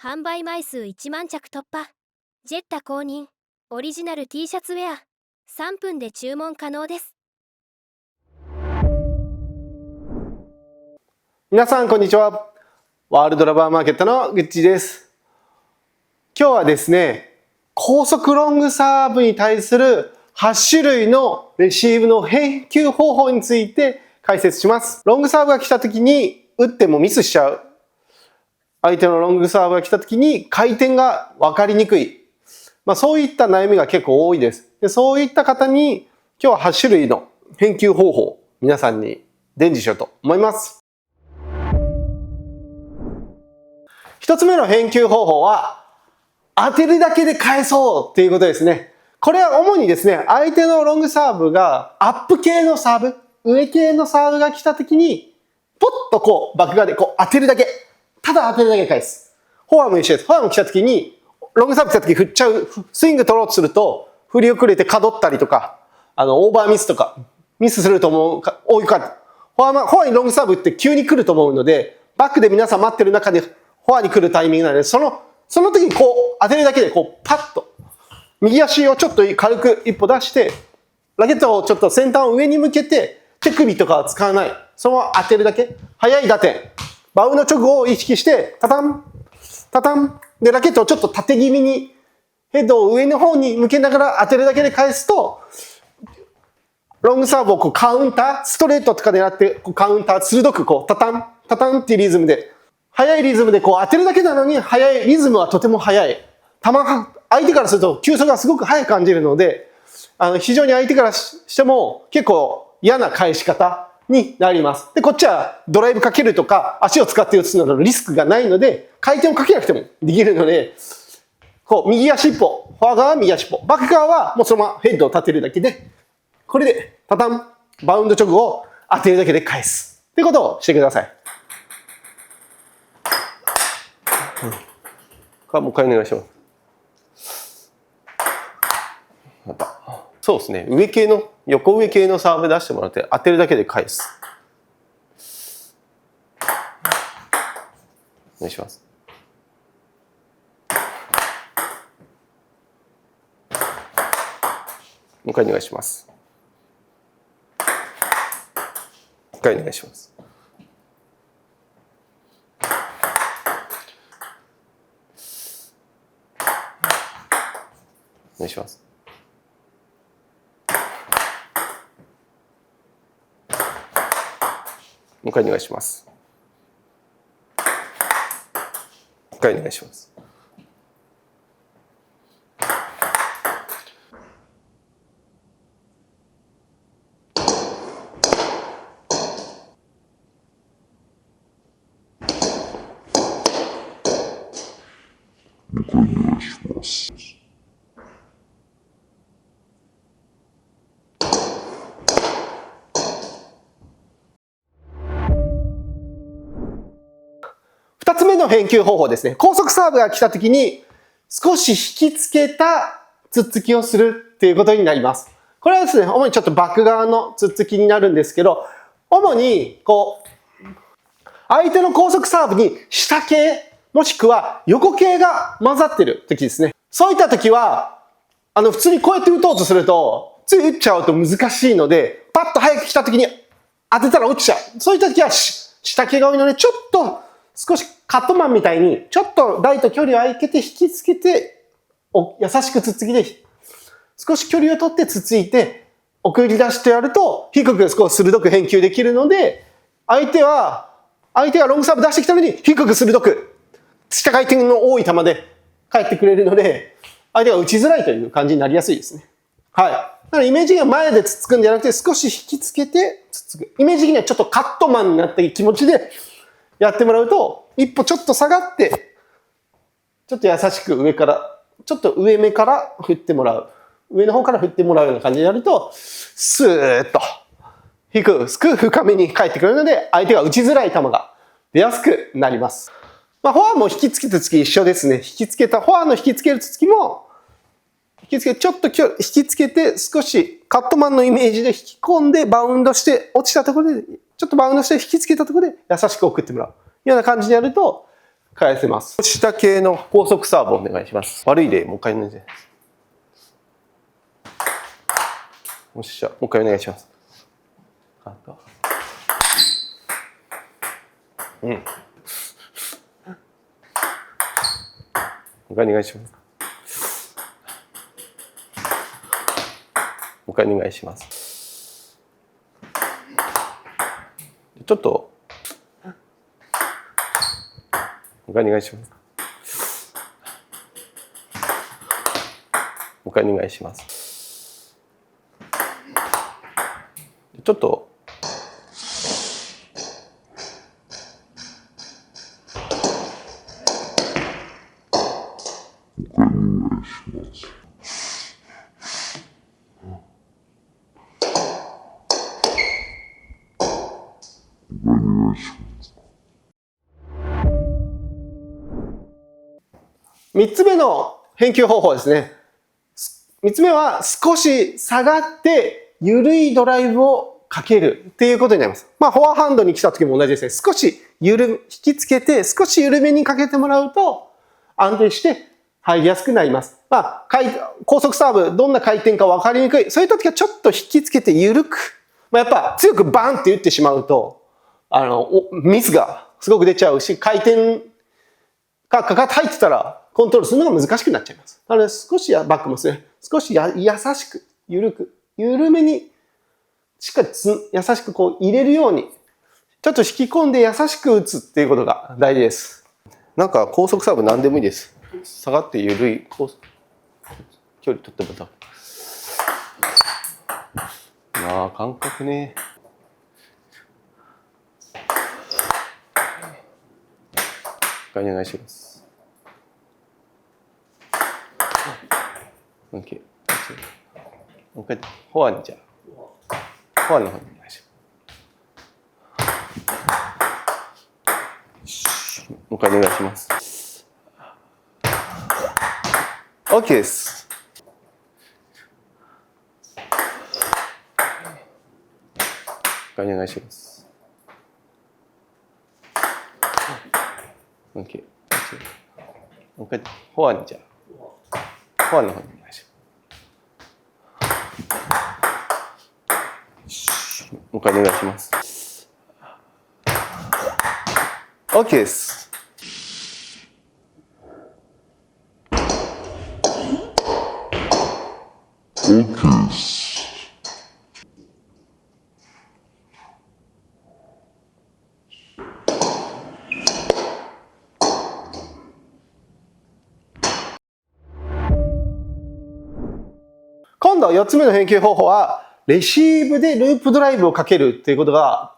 販売枚数1万着突破。ジェッタ公認オリジナル T シャツウェア。3分で注文可能です。皆さんこんにちは。ワールドラバーマーケットのグッチです。今日はですね、高速ロングサーブに対する8種類のレシーブの返球方法について解説します。ロングサーブが来た時に打ってもミスしちゃう。相手のロングサーブが来た時に回転が分かりにくい。そういった悩みが結構多いです。そういった方に今日は8種類の返球方法を皆さんに伝授しようと思います。一つ目の返球方法は当てるだけで返そうっていうことですね。これは主にですね、相手のロングサーブがアップ系のサーブ、上系のサーブが来た時にポッとバック側で当てるだけ。ただ当てるだけ返す。フォアも一緒です。フォアも来た時にロングサーブ来た時振っちゃう、スイング取ろうとすると振り遅れて角ったりとか、オーバーミスとかミスすると思う多いから、フォアにロングサーブって急に来ると思うので、バックで皆さん待ってる中でフォアに来るタイミングなので、その時に当てるだけでパッと右足をちょっと軽く一歩出してラケットをちょっと先端を上に向けて手首とかは使わない、そのまま当てるだけ。速い打点、バウンド直後を意識してタタンタタンでラケットをちょっと縦気味にヘッドを上の方に向けながら当てるだけで返すと、ロングサーブをカウンター、ストレートとか狙ってカウンター鋭くタタンタタンっていうリズムで、速いリズムで当てるだけなのに速いリズムはとても速い。相手からすると球速がすごく速く感じるので、非常に相手からしても結構嫌な返し方になります。で、こっちはドライブかけるとか足を使って打つなどのリスクがないので、回転をかけなくてもできるので、右足一歩、フォア側は右足一歩、バック側はもうそのままヘッドを立てるだけで、これでタタン、バウンド直後を当てるだけで返すってことをしてください。もう一回お願いします。そうですね、横上系のサーブ出してもらって当てるだけで返す。お願いします。もう一回お願いします。もう一回お願いします。お願いします。もう一回お願いします。もう一回お願いします。もう一回お願いします。2つ目の返球方法ですね。高速サーブが来た時に少し引きつけたつっつきをするっていうことになります。これはですね、主にちょっとバック側のつっつきになるんですけど、主に相手の高速サーブに下系もしくは横系が混ざってる時ですね。そういった時は普通にこうやって打とうとするとつい打っちゃうと難しいので、パッと早く来た時に当てたら落ちちゃう。そういった時は下系が多いので、ちょっと少しカットマンみたいにちょっと台と距離を空けて引きつけて優しくつっつきで少し距離を取ってつついて送り出してやると低く少し鋭く返球できるので、相手がロングサーブ出してきたのに低く鋭く下回転の多い球で返ってくれるので、相手が打ちづらいという感じになりやすいですね。はい。だからイメージが前でつっつくんじゃなくて、少し引きつけてつっつく。イメージ的にはちょっとカットマンになった気持ちでやってもらうと、一歩ちょっと下がって、ちょっと優しくちょっと上目から振ってもらう。上の方から振ってもらうような感じでやると、スーッと低く深めに返ってくるので、相手が打ちづらい球が出やすくなります。フォアも引きつけたつき一緒ですね。フォアの引きつけるつきも、ちょっと引きつけて少しカットマンのイメージで引き込んでバウンドして落ちたところで、ちょっとバウンドして引きつけたところで優しく送ってもらうような感じでやると、返せます。下系の高速サーブお願いします。悪い例、もう一回お願いします。よっしゃ、もう一回お願いします。うん。もう一回お願いします。もう一回お願いします。ちょっと、もう一回お願いします。もう一回お願いします。ちょっと、3つ目の返球方法ですね。3つ目は少し下がって緩いドライブをかけるっていうことになります。フォアハンドに来た時も同じですね。少し引きつけて少し緩めにかけてもらうと安定して入りやすくなります。高速サーブどんな回転か分かりにくい。そういう時はちょっと引きつけて緩く。やっぱ強くバンって打ってしまうとミスがすごく出ちゃうし、回転がかかって入ってたらコントロールするのが難しくなっちゃいます。なので少しバックもですね、少し優しく、緩めに、しっかり優しくこう入れるように、ちょっと引き込んで優しく打つっていうことが大事です。なんか高速サーブ何でもいいです。下がって緩い、距離取っても感覚ね。お願いします。OK。もう一回、フォアにじゃあ。フォアの方にお願いします。もう一回お願いします。OK です。お願いします。OK。もう一回、フォアにじゃあ。フォアの方にお願いします。もう一回お願いします。OK です。OK です。今度4つ目の返球方法は、レシーブでループドライブをかけるっていうことが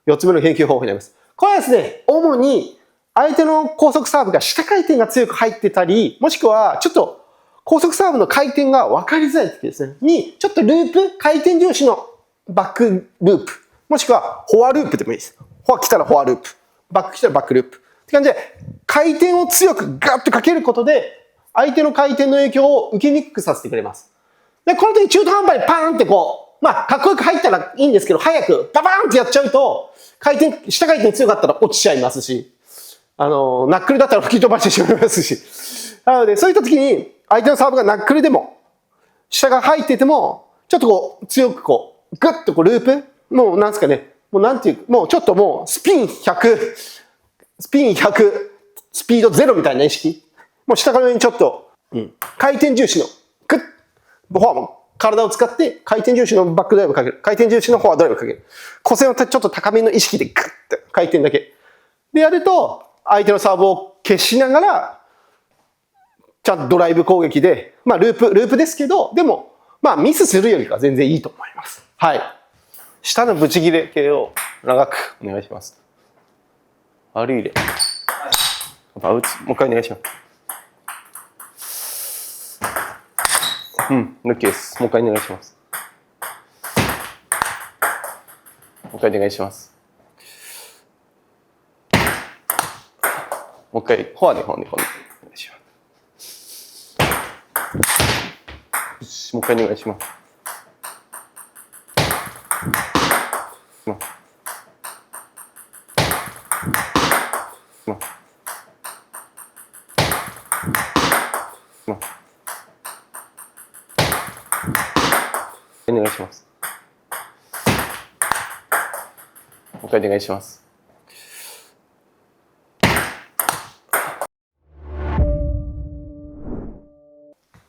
4つ目の返球方法になります。これはですね、主に相手の高速サーブが下回転が強く入ってたり、もしくはちょっと高速サーブの回転が分かりづらい時ですね、にちょっとループ、回転重視のバックループ、もしくはフォアループでもいいです。フォア来たらフォアループ、バック来たらバックループ。って感じで、回転を強くガッとかけることで、相手の回転の影響を受けにくくさせてくれます。で、この時中途半端にパーンってかっこよく入ったらいいんですけど、早くババーンってやっちゃうと、下回転強かったら落ちちゃいますし、ナックルだったら吹き飛ばしてしまいますし。なので、そういった時に、相手のサーブがナックルでも、下が入ってても、ちょっと強くグッとループもうなんですかね、もうちょっともうスピン100、スピード0みたいな意識。もう下から上にちょっと、回転重視の、グッ、フォアも体を使って回転重視のバックドライブかける。回転重視のフォアドライブかける。弧線をちょっと高めの意識でグッて回転だけ。でやると、相手のサーブを消しながら、ちゃんとドライブ攻撃で、ループですけど、でも、ミスするよりか全然いいと思います。はい。下のブチ切れ系を長くお願いします。悪い例。もう一回お願いします。抜きです。もう一回お願いします。もう一回お願いします。もう一回、フォアでお願いします。もう一回お願いします。お願いします。もう一回お願いします。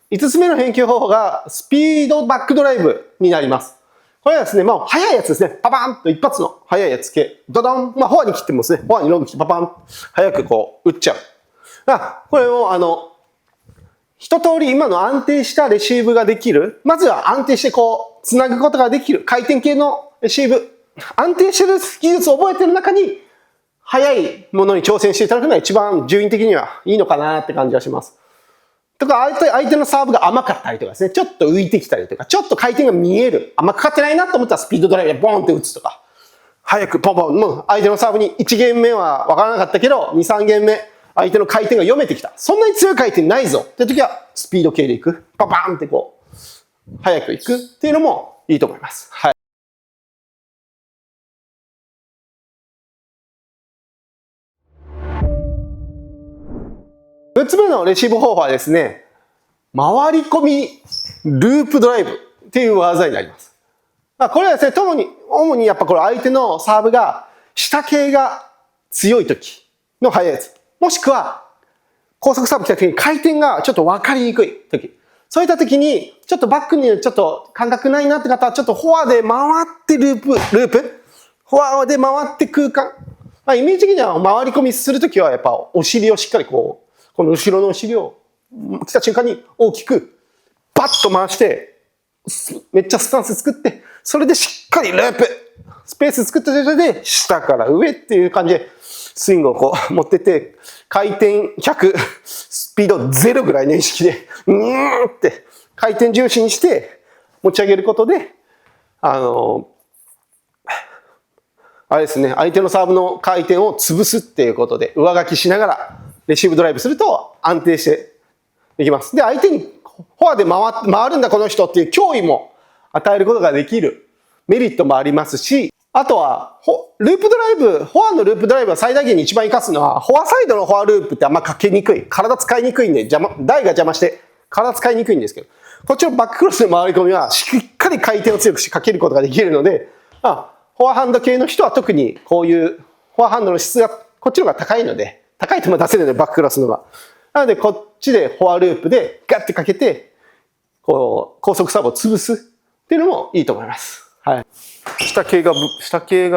5つ目の返球方法がスピードバックドライブになります。これはですね、速いやつですね。パパンと一発の速いやつ系。ドドン。フォアに切ってもですね、フォアにロング切ってパパン。早くこう、打っちゃう。これを一通り今の安定したレシーブができる。まずは安定してこう、つなぐことができる。回転系のレシーブ。安定してる技術を覚えてる中に、速いものに挑戦していただくのが一番順位的にはいいのかなって感じがします。とか、相手のサーブが甘かったりとかですね、ちょっと浮いてきたりとか、ちょっと回転が見える。甘くかかってないなと思ったらスピードドライブでボーンって打つとか。早くポンポン。もう相手のサーブに1ゲーム目は分からなかったけど、2、3ゲーム目、相手の回転が読めてきた。そんなに強い回転ないぞって時は、スピード系でいく。パパーンってこう、早くいくっていうのもいいと思います。はい。6つ目のレシーブ方法はですね、回り込みループドライブっていう技になります。これはですね、主にやっぱこれ相手のサーブが下系が強い時の速いやつ。もしくは高速サーブ来た時に回転がちょっと分かりにくい時。そういった時に、ちょっとバックにちょっと感覚ないなって方は、ちょっとフォアで回ってループ。フォアで回って空間。イメージ的には回り込みするときはやっぱお尻をしっかりこの後ろのお尻を来た瞬間に大きくバッと回して、めっちゃスタンス作って、それでしっかりループ。スペース作った状態で下から上っていう感じでスイングをこう持ってって、回転100、スピード0ぐらいの意識で、って回転重視にして持ち上げることで、あれですね、相手のサーブの回転を潰すっていうことで、上書きしながらレシーブドライブすると安定してできます。で、相手にフォアで回るんだこの人っていう脅威も与えることができるメリットもありますし、あとは、ループドライブ、フォアのループドライブは最大限に一番活かすのは、フォアサイドのフォアループってあんまかけにくい。体使いにくいんで、台が邪魔して、体使いにくいんですけど、こっちのバッククロスの回り込みは、しっかり回転を強くしてかけることができるので、フォアハンド系の人は特にこういうフォアハンドの質が、こっちの方が高いので、高い球出せるので、バッククロスのが。なので、こっちでフォアループでガッてかけて、こう、高速サーブを潰すっていうのもいいと思います。はい。下系が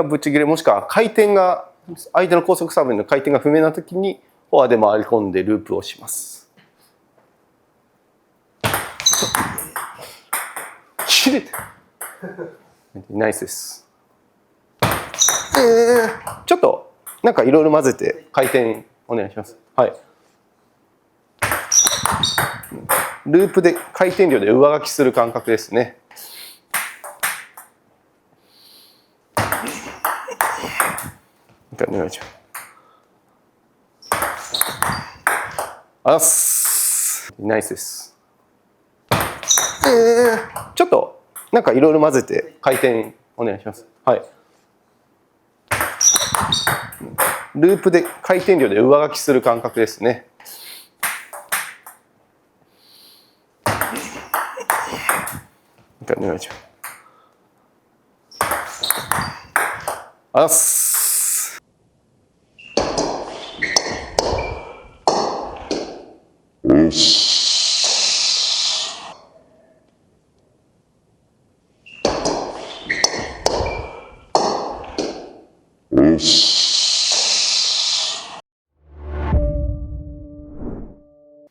ぶち切れ、もしくは回転が、相手の高速サーブの回転が不明な時に、フォアで回り込んでループをします。切れてナイスです。ちょっと、なんかいろいろ混ぜて回転お願いします。はい。ループで回転量で上書きする感覚ですね。お願いします。ナイスです。ちょっとなんかいろいろ混ぜて回転お願いします。はい。ループで回転量で上書きする感覚ですね。お願いします。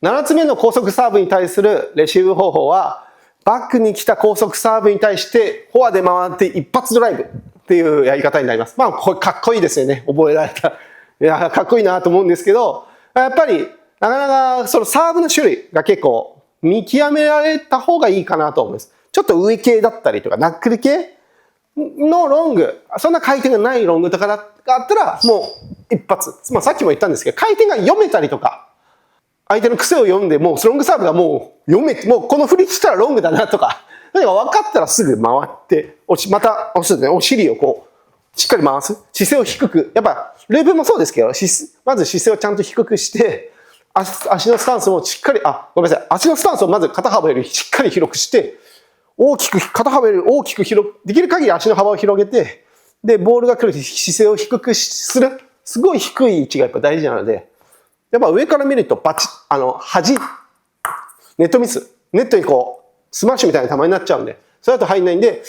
7つ目の高速サーブに対するレシーブ方法は、バックに来た高速サーブに対してフォアで回って一発ドライブっていうやり方になります。これかっこいいですよね。覚えられた。いや、かっこいいなと思うんですけど、やっぱりなかなかそのサーブの種類が結構見極められた方がいいかなと思います。ちょっと上系だったりとか、ナックル系のロング、そんな回転がないロングとかがあったら、もう一発。さっきも言ったんですけど、回転が読めたりとか、相手の癖を読んで、もうロングサーブがもうもうこの振りしたらロングだなとか、何か分かったらすぐ回って、またお尻をこう、しっかり回す。姿勢を低く。やっぱ、ループもそうですけど、まず姿勢をちゃんと低くして、足のスタンスもしっかり、ごめんなさい。足のスタンスをまず肩幅よりしっかり広くして、大きく、肩幅より大きくできる限り足の幅を広げて、で、ボールが来る姿勢を低くする。すごい低い位置がやっぱ大事なので、やっぱ上から見るとネットミス。ネットにスマッシュみたいな球になっちゃうんで、それだと入んないんで、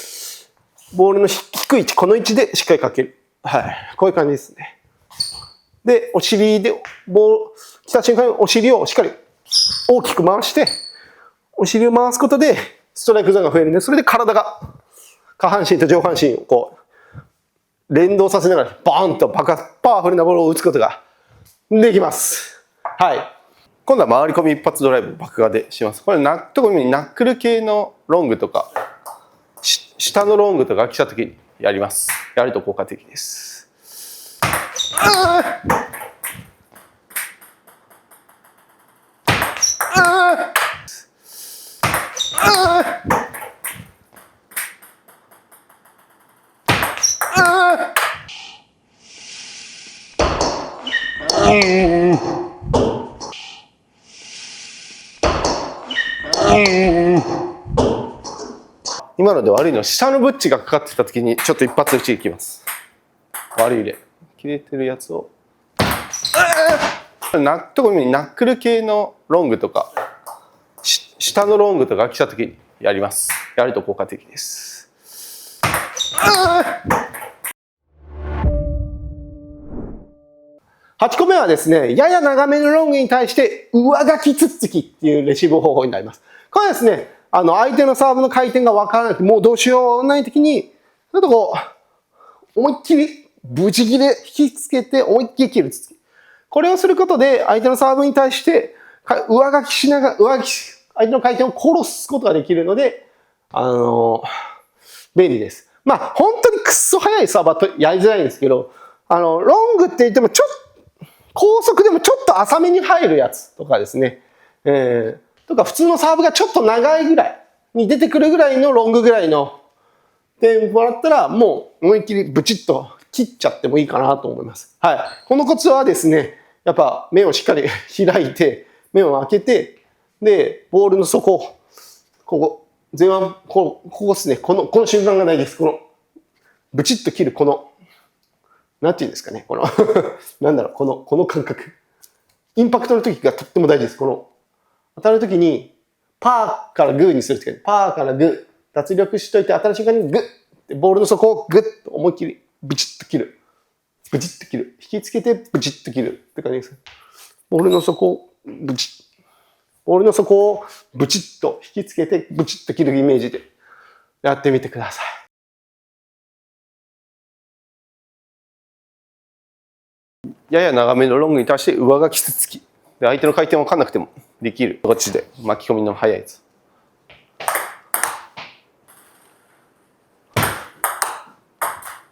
ボールの低い位置、この位置でしっかりかける。はい。こういう感じですね。で、お尻で、来た瞬間にお尻をしっかり大きく回して、お尻を回すことで、ストライクゾーンが増えるんで、それで体が、下半身と上半身を連動させながら、バーンとパワフルなボールを打つことができます。はい。今度は回り込み一発ドライブ、爆破でします。これ、特にナックル系のロングとか、下のロングとか来た時にやります。やると効果的です。今ので悪いのは下のブッチがかかってた時にちょっと一発打ちいきます。悪い例。切れてるやつを。特にナックル系のロングとか、下のロングとか来た時にやります。やると効果的です。8個目はですね、やや長めのロングに対して上書きつっつきっていうレシーブ方法になります。これはですね、相手のサーブの回転がわからなくて、もうどうしようない時に、ちょっと思いっきり、ブチ切れ引きつけて、思いっきり切るつつき。これをすることで、相手のサーブに対して、上書きしながら、相手の回転を殺すことができるので、便利です。まあ、本当にくっそ速いサーバーとやりづらいんですけど、ロングって言っても高速でもちょっと浅めに入るやつとかですね。とか普通のサーブがちょっと長いぐらいに出てくるぐらいのロングぐらいのテンポだったらもう思いっきりブチッと切っちゃってもいいかなと思います。はい。このコツはですね、やっぱ目をしっかり開いて、目を開けて、で、ボールの底、前腕、ここですね。この瞬間がないです。ブチッと切るなんていうんですかね。なんだろう、この感覚。インパクトの時がとっても大事です。当たる時に、パーからグーにするって、パーからグー。脱力しといて、当たる瞬間にグッってボールの底をグッと思いっきりブチッと切る。ブチッと切る。引きつけてブチッと切るって感じです。ボールの底をブチッと引きつけてブチッと切るイメージでやってみてください。やや長めのロングに対して上書きつつき。で、相手の回転わかんなくてもできる。こっちで巻き込みの速いやつ。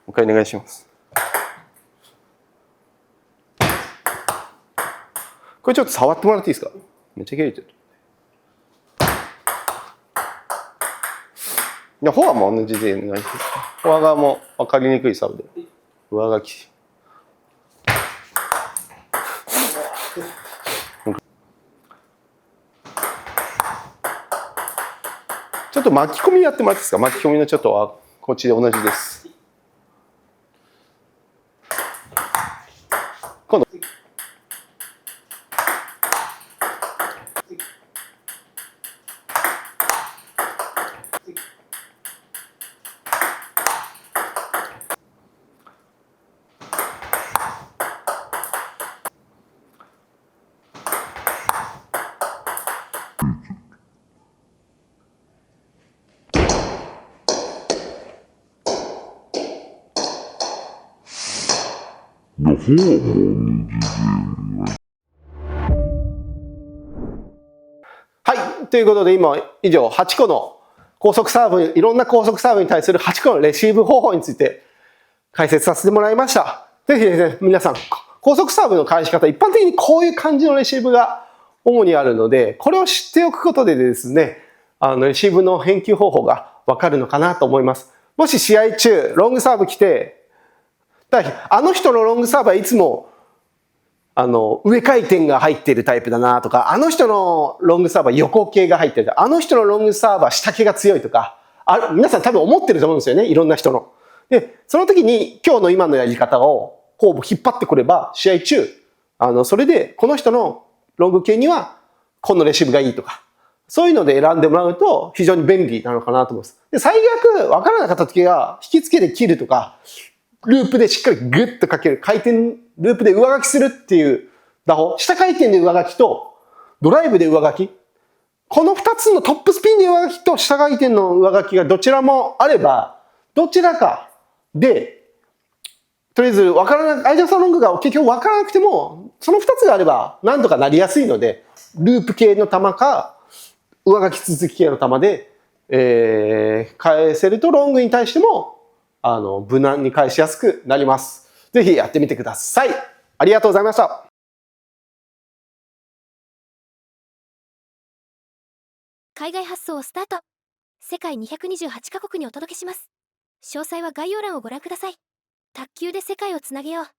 もう一回お願いします。これちょっと触ってもらっていいですか？めっちゃ切れてる。フォアも同じでお願いします。フォア側も分かりにくいサーブで。上書き。ちょっと巻き込みやってもらっていいですか？巻き込みのちょっとこっちで同じです。今度。はい。ということで今以上8個の高速サーブ、いろんな高速サーブに対する8個のレシーブ方法について解説させてもらいました。ぜひですね、皆さん、高速サーブの返し方、一般的にこういう感じのレシーブが主にあるので、これを知っておくことでですね、レシーブの返球方法がわかるのかなと思います。もし試合中、ロングサーブ来て、あの人のロングサーブはいつも上回転が入っているタイプだなとか、あの人のロングサーバー横系が入ってる。あの人のロングサーバー下系が強いとか、皆さん多分思ってると思うんですよね。いろんな人の。で、その時に今日の今のやり方をほぼ引っ張ってくれば、試合中、それでこの人のロング系にはこのレシーブがいいとか、そういうので選んでもらうと非常に便利なのかなと思います。で、最悪分からなかった時は、引き付けて切るとか、ループでしっかりグッとかける、回転、ループで上書きするっていう打法、下回転で上書きと、ドライブで上書き。この2つのトップスピンで上書きと下回転の上書きがどちらもあれば、どちらかで、とりあえず分からな、相手のロングが結局分からなくても、その2つがあればなんとかなりやすいので、ループ系の球か、上書き続き系の球で、返せるとロングに対しても、無難に返しやすくなります。ぜひやってみてください。ありがとうございました。海外発送スタート。世界228カ国にお届けします。詳細は概要欄をご覧ください。卓球で世界をつなげよう。